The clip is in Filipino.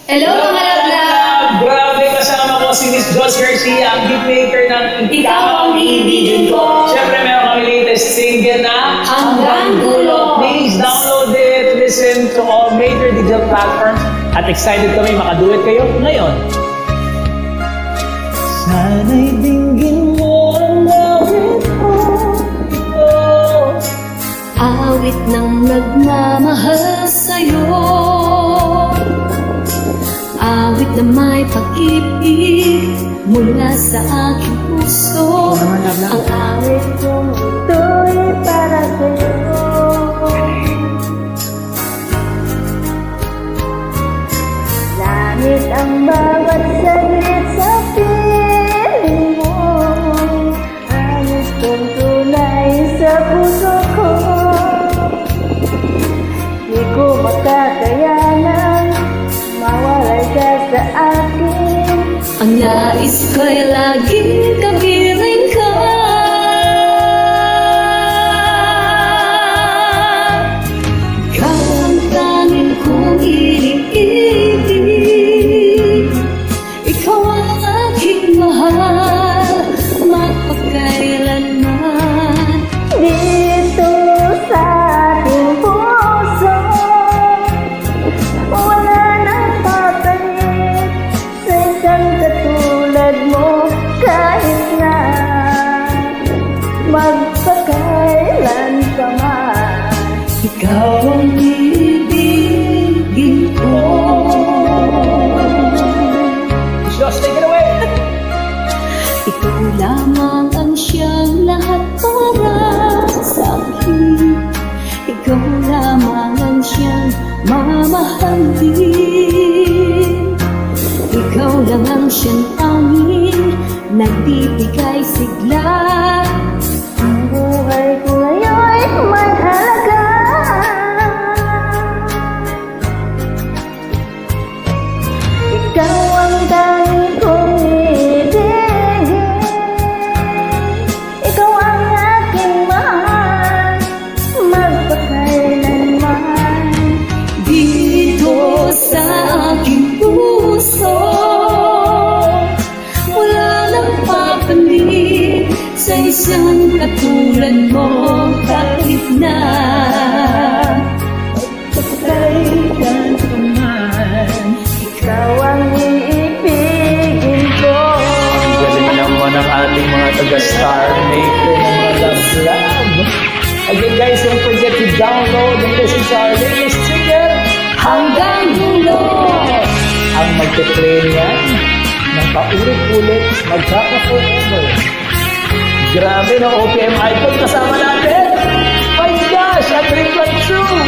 Hello mga love! Grabe, kasama ko si Miss Joss Garcia, ang beatmaker ng Ikaw ang ibigin ko. Siyempre, meron kami latest single na Hanggang Dulo. Please download it, listen to all major digital platforms. At excited kami makaduet kayo ngayon. Sana'y dinggin mo ang awit ko. Awit ng nagmamahal sa'yo. Awit na may pag-ibig mula sa aking puso. Ang awit kong ito'y para sa'yo. Langit ang bawat saglit sa piling mo. Awit kong tunay sa puso ko. Di ko makakayanan mawalay ka sa akin. Ang nais ko'y laging kapiling ka. Ikaw ang tanging kong iniibig. Ikaw ang aking mahal, magpakailanman. Dito sa ating puso wala nang papalit sa isang katulad mo, kahit na magpakailan pa man. Ikaw ang ibigin ko. Joss, take it away! Ikaw lamang ang siyang lahat para sa akin. Ikaw lamang ang siyang mamahalin. Ikaw lang ang siyang tanging nagbibigay sigla. Ang buhay ko ngayon'y may halaga. Ikaw ang tanging kong ibigin. Ikaw ang aking mahal, magpakailanman. Dito sa aking puso wala nang papalit sa isang katulad mo, kahit na magpakailan pa man. Ikaw ang iibigin ko. Ang galing naman ang ating mga taga-star maker ng mga love. Again guys, don't forget to download and listen to our latest single, Hanggang Dulo. ang magpe-play niyan ng paulit-ulit, magkaka-forever. Grabe na OPM icon kasama natin. My gosh, a dream come true.